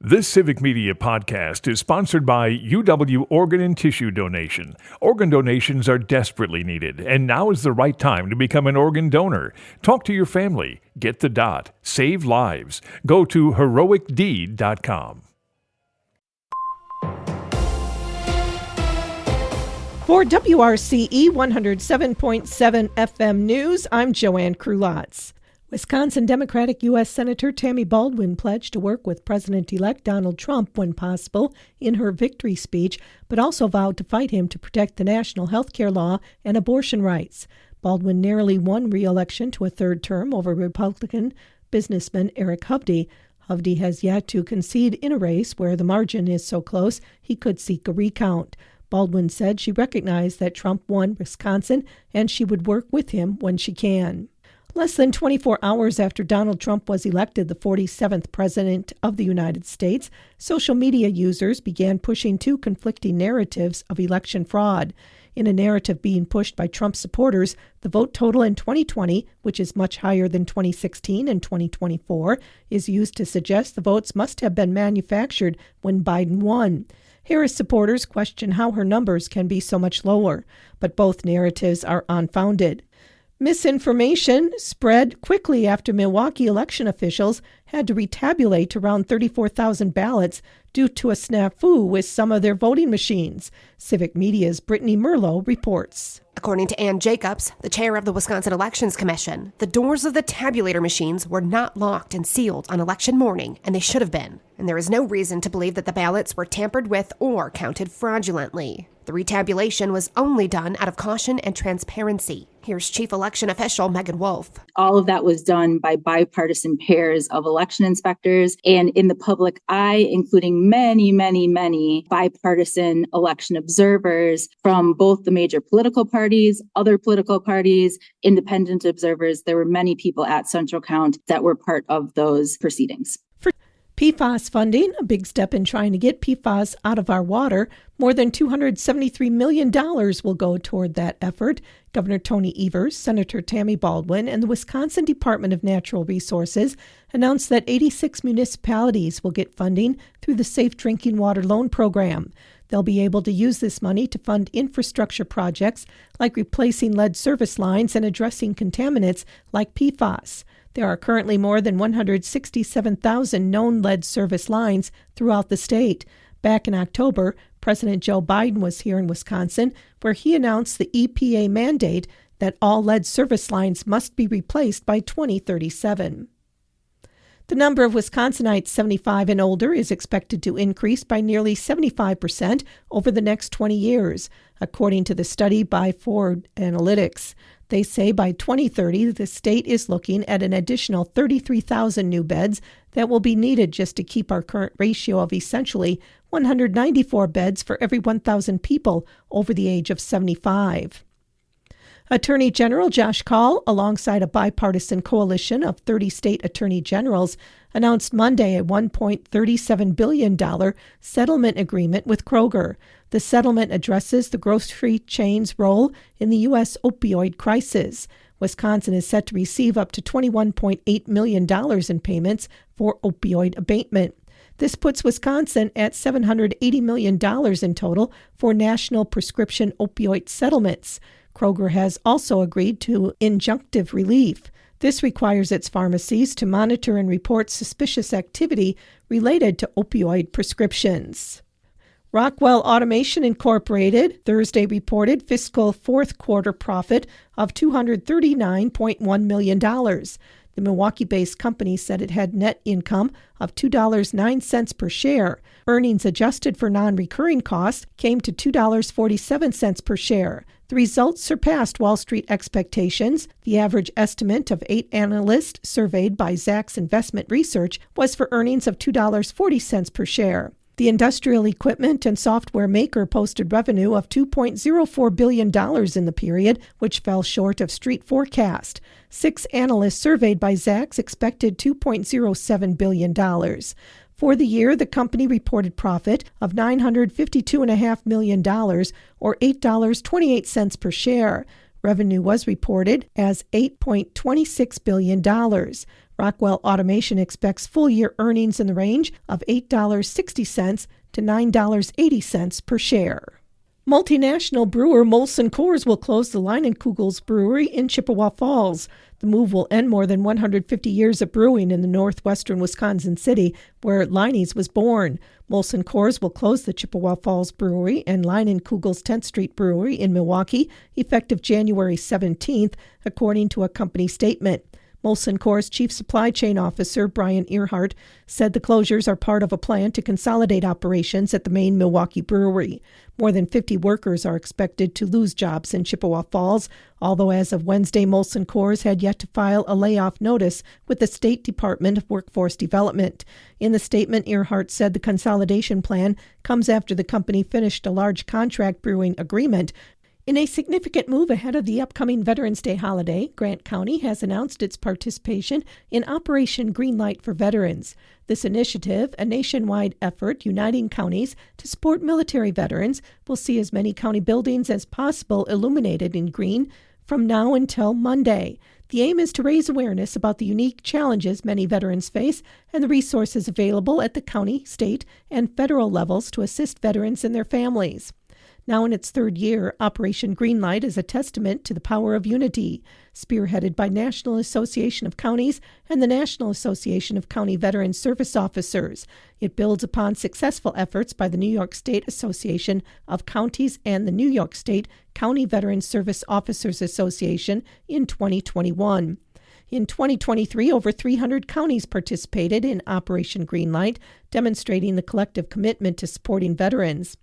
This Civic Media podcast is sponsored by UW Organ and Tissue Donation. Organ donations are desperately needed, and now is the right time to become an organ donor. Talk to your family. Get the dot. Save lives. Go to heroicdeed.com. For WRCE 107.7 FM News, I'm Joanne Krulotz. Wisconsin Democratic U.S. Senator Tammy Baldwin pledged to work with President-elect Donald Trump when possible in her victory speech, but also vowed to fight him to protect the national health care law and abortion rights. Baldwin narrowly won re-election to a third term over Republican businessman Eric Hovde. Hovde has yet to concede in a race where the margin is so close he could seek a recount. Baldwin said she recognized that Trump won Wisconsin and she would work with him when she can. Less than 24 hours after Donald Trump was elected the 47th President of the United States, social media users began pushing two conflicting narratives of election fraud. In a narrative being pushed by Trump supporters, the vote total in 2020, which is much higher than 2016 and 2024, is used to suggest the votes must have been manufactured when Biden won. Harris supporters question how her numbers can be so much lower, but both narratives are unfounded. Misinformation spread quickly after Milwaukee election officials had to retabulate around 34,000 ballots due to a snafu with some of their voting machines. Civic Media's Brittany Merlo reports. According to Ann Jacobs, the chair of the Wisconsin Elections Commission, the doors of the tabulator machines were not locked and sealed on election morning, and they should have been. And there is no reason to believe that the ballots were tampered with or counted fraudulently. The retabulation was only done out of caution and transparency. Here's Chief Election Official Megan Wolf. All of that was done by bipartisan pairs of election inspectors and in the public eye, including many bipartisan election observers from both the major political parties, other political parties, independent observers. There were many people at Central Count that were part of those proceedings. PFAS funding, a big step in trying to get PFAS out of our water. More than $273 million will go toward that effort. Governor Tony Evers, Senator Tammy Baldwin, and the Wisconsin Department of Natural Resources announced that 86 municipalities will get funding through the Safe Drinking Water Loan Program. They'll be able to use this money to fund infrastructure projects like replacing lead service lines and addressing contaminants like PFAS. There are currently more than 167,000 known lead service lines throughout the state. Back in October, President Joe Biden was here in Wisconsin, where he announced the EPA mandate that all lead service lines must be replaced by 2037. The number of Wisconsinites 75 and older is expected to increase by nearly 75% over the next 20 years, according to the study by Ford Analytics. They say by 2030, the state is looking at an additional 33,000 new beds that will be needed just to keep our current ratio of essentially 194 beds for every 1,000 people over the age of 75. Attorney General Josh Kaul, alongside a bipartisan coalition of 30 state attorney generals, announced Monday a $1.37 billion settlement agreement with Kroger. The settlement addresses the grocery chain's role in the U.S. opioid crisis. Wisconsin is set to receive up to $21.8 million in payments for opioid abatement. This puts Wisconsin at $780 million in total for national prescription opioid settlements. Kroger has also agreed to injunctive relief. This requires its pharmacies to monitor and report suspicious activity related to opioid prescriptions. Rockwell Automation Incorporated Thursday reported fiscal fourth quarter profit of $239.1 million. The Milwaukee-based company said it had net income of $2.09 per share. Earnings adjusted for non-recurring costs came to $2.47 per share. The results surpassed Wall Street expectations. The average estimate of 8 analysts surveyed by Zacks Investment Research was for earnings of $2.40 per share. The industrial equipment and software maker posted revenue of $2.04 billion in the period, which fell short of street forecast. 6 analysts surveyed by Zacks expected $2.07 billion. For the year, the company reported profit of $952.5 million, or $8.28 per share. Revenue was reported as $8.26 billion. Rockwell Automation expects full-year earnings in the range of $8.60 to $9.80 per share. Multinational brewer Molson Coors will close the Leinenkugel's brewery in Chippewa Falls. The move will end more than 150 years of brewing in the northwestern Wisconsin city, where Leine's was born. Molson Coors will close the Chippewa Falls Brewery and Leinenkugel's 10th Street Brewery in Milwaukee, effective January 17th, according to a company statement. Molson Coors Chief Supply Chain Officer Brian Earhart said the closures are part of a plan to consolidate operations at the main Milwaukee brewery. More than 50 workers are expected to lose jobs in Chippewa Falls, although as of Wednesday, Molson Coors had yet to file a layoff notice with the State Department of Workforce Development. In the statement, Earhart said the consolidation plan comes after the company finished a large contract brewing agreement. In a significant move ahead of the upcoming Veterans Day holiday, Grant County has announced its participation in Operation Greenlight for Veterans. This initiative, a nationwide effort uniting counties to support military veterans, will see as many county buildings as possible illuminated in green from now until Monday. The aim is to raise awareness about the unique challenges many veterans face and the resources available at the county, state, and federal levels to assist veterans and their families. Now in its third year, Operation Greenlight is a testament to the power of unity. Spearheaded by National Association of Counties and the National Association of County Veteran Service Officers, it builds upon successful efforts by the New York State Association of Counties and the New York State County Veteran Service Officers Association in 2021. In 2023, over 300 counties participated in Operation Greenlight, demonstrating the collective commitment to supporting veterans.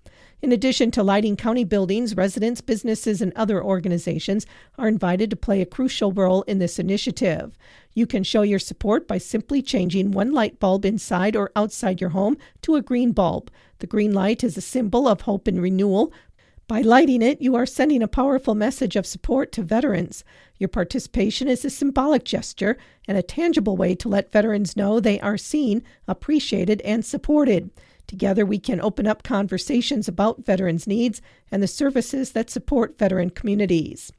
In addition to lighting county buildings, residents, businesses, and other organizations are invited to play a crucial role in this initiative. You can show your support by simply changing one light bulb inside or outside your home to a green bulb. The green light is a symbol of hope and renewal. By lighting it, you are sending a powerful message of support to veterans. Your participation is a symbolic gesture and a tangible way to let veterans know they are seen, appreciated, and supported. Together, we can open up conversations about veterans' needs and the services that support veteran communities.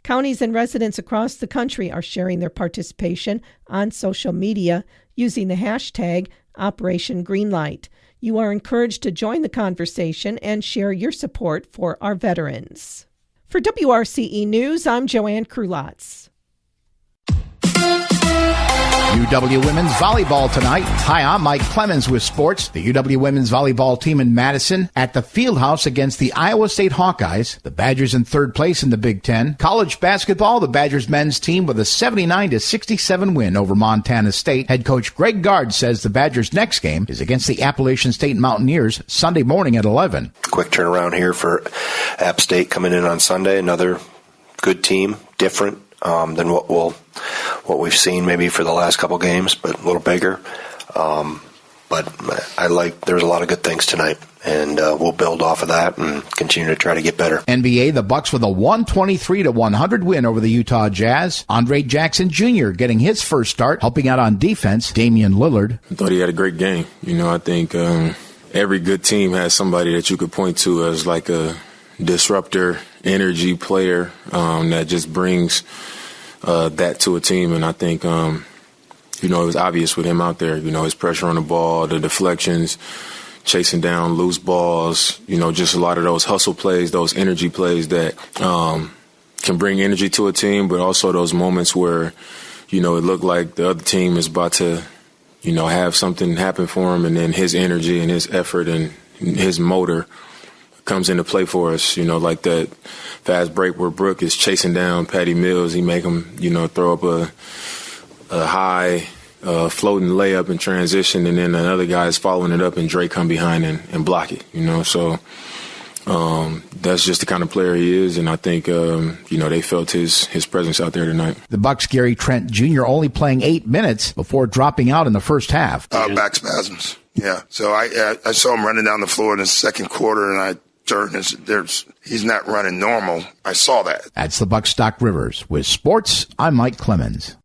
Counties and residents across the country are sharing their participation on social media using the hashtag Operation Greenlight. You are encouraged to join the conversation and share your support for our veterans. For WRCE News, I'm Joanne Krulotz. UW Women's Volleyball tonight. Hi, I'm Mike Clemens with sports. The UW Women's Volleyball team in Madison at the Fieldhouse against the Iowa State Hawkeyes. The Badgers in third place in the Big Ten. College basketball, the Badgers men's team with a 79-67 win over Montana State. Head coach Greg Gard says the Badgers' next game is against the Appalachian State Mountaineers Sunday morning at 11. Quick turnaround here for App State coming in on Sunday. Another good team, different than what we've seen maybe for the last couple games, but a little bigger. But there's a lot of good things tonight, and we'll build off of that and continue to try to get better. NBA, the Bucks with a 123-100 win over the Utah Jazz. Andre Jackson Jr. getting his first start, helping out on defense. Damian Lillard. I thought he had a great game. I think every good team has somebody that you could point to as like a disruptor, energy player that just brings that to a team. And I think, it was obvious with him out there, his pressure on the ball, the deflections, chasing down loose balls, just a lot of those hustle plays, those energy plays that can bring energy to a team, but also those moments where, it looked like the other team is about to, have something happen for him, and then his energy and his effort and his motor comes into play for us, like that fast break where Brooke is chasing down Patty Mills. He make him, throw up a high floating layup in transition, and then another guy is following it up, and Drake come behind and block it, So that's just the kind of player he is, and I think, they felt his presence out there tonight. The Bucks' Gary Trent Jr. only playing 8 minutes before dropping out in the first half. Back spasms. Yeah. So I saw him running down the floor in the second quarter, and I turned and he's not running normal. I saw that. That's the Bucks' Doc Rivers. With sports, I'm Mike Clemens.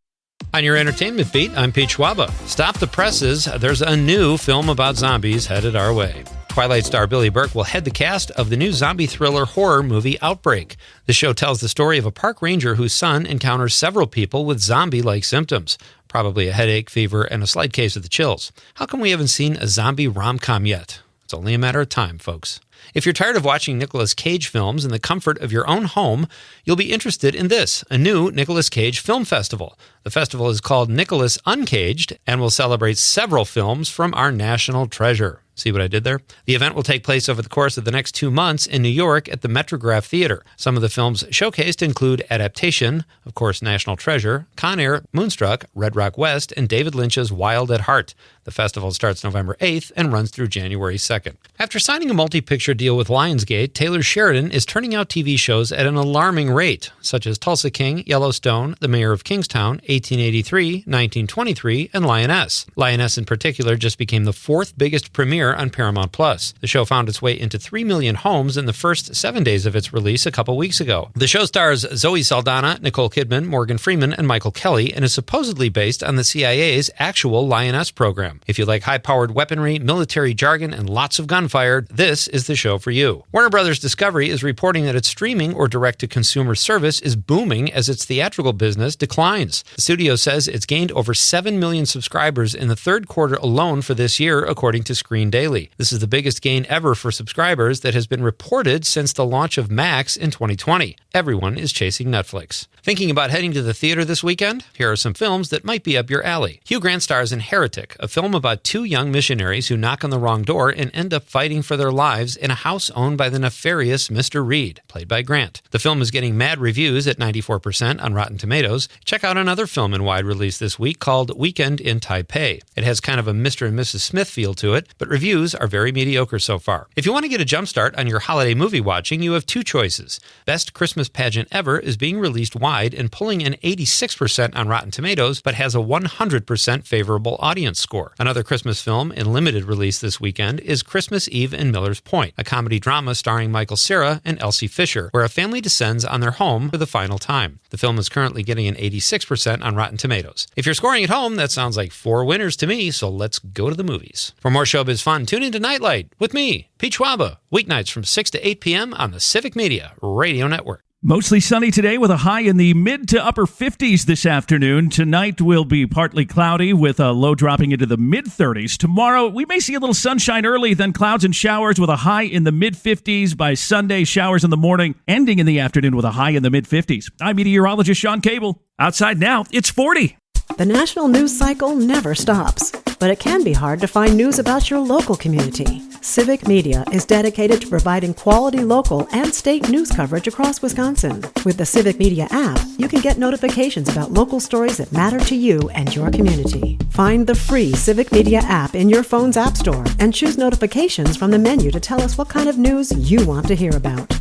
On your entertainment beat, I'm Pete Schwaba. Stop the presses. There's a new film about zombies headed our way. Twilight star Billy Burke will head the cast of the new zombie thriller horror movie Outbreak. The show tells the story of a park ranger whose son encounters several people with zombie-like symptoms, probably a headache, fever, and a slight case of the chills. How come we haven't seen a zombie rom-com yet? It's only a matter of time, folks. If you're tired of watching Nicolas Cage films in the comfort of your own home, you'll be interested in this, a new Nicolas Cage film festival. The festival is called Nicolas Uncaged and will celebrate several films from our national treasure. See what I did there? The event will take place over the course of the next 2 months in New York at the Metrograph Theater. Some of the films showcased include Adaptation, of course, National Treasure, Con Air, Moonstruck, Red Rock West, and David Lynch's Wild at Heart. The festival starts November 8th and runs through January 2nd. After signing a multi-picture deal with Lionsgate, Taylor Sheridan is turning out TV shows at an alarming rate, such as Tulsa King, Yellowstone, The Mayor of Kingstown, 1883, 1923, and Lioness. Lioness in particular just became the 4th biggest premiere on Paramount+. The show found its way into 3 million homes in the first 7 days of its release a couple weeks ago. The show stars Zoe Saldana, Nicole Kidman, Morgan Freeman, and Michael Kelly, and is supposedly based on the CIA's actual Lioness program. If you like high-powered weaponry, military jargon, and lots of gunfire, this is the show for you. Warner Brothers Discovery is reporting that its streaming or direct-to-consumer service is booming as its theatrical business declines. The studio says it's gained over 7 million subscribers in the third quarter alone for this year, according to Screen Daily. This is the biggest gain ever for subscribers that has been reported since the launch of Max in 2020. Everyone is chasing Netflix. Thinking about heading to the theater this weekend? Here are some films that might be up your alley. Hugh Grant stars in Heretic, a film about 2 young missionaries who knock on the wrong door and end up fighting for their lives in a house owned by the nefarious Mr. Reed, played by Grant. The film is getting mad reviews at 94% on Rotten Tomatoes. Check out another film in wide release this week called Weekend in Taipei. It has kind of a Mr. and Mrs. Smith feel to it, but reviews are very mediocre so far. If you want to get a jumpstart on your holiday movie watching, you have 2 choices. Best Christmas Pageant Ever is being released wide and pulling in 86% on Rotten Tomatoes, but has a 100% favorable audience score. Another Christmas film in limited release this weekend is Christmas Eve in Miller's Point, a comedy drama starring Michael Cera and Elsie Fisher, where a family descends on their home for the final time. The film is currently getting an 86% on Rotten Tomatoes. If you're scoring at home, that sounds like 4 winners to me, so let's go to the movies. For more showbiz fun, tune into Nightlight with me, Pete Schwaba, weeknights from 6 to 8 p.m. on the Civic Media Radio Network. Mostly sunny today with a high in the mid to upper 50s this afternoon. Tonight will be partly cloudy with a low dropping into the mid-30s. Tomorrow, we may see a little sunshine early, then clouds and showers with a high in the mid-50s. By Sunday, showers in the morning, ending in the afternoon with a high in the mid-50s. I'm meteorologist Sean Cable. Outside now, it's 40. The national news cycle never stops, but it can be hard to find news about your local community. Civic Media is dedicated to providing quality local and state news coverage across Wisconsin. With the Civic Media app, you can get notifications about local stories that matter to you and your community. Find the free Civic Media app in your phone's app store and choose notifications from the menu to tell us what kind of news you want to hear about.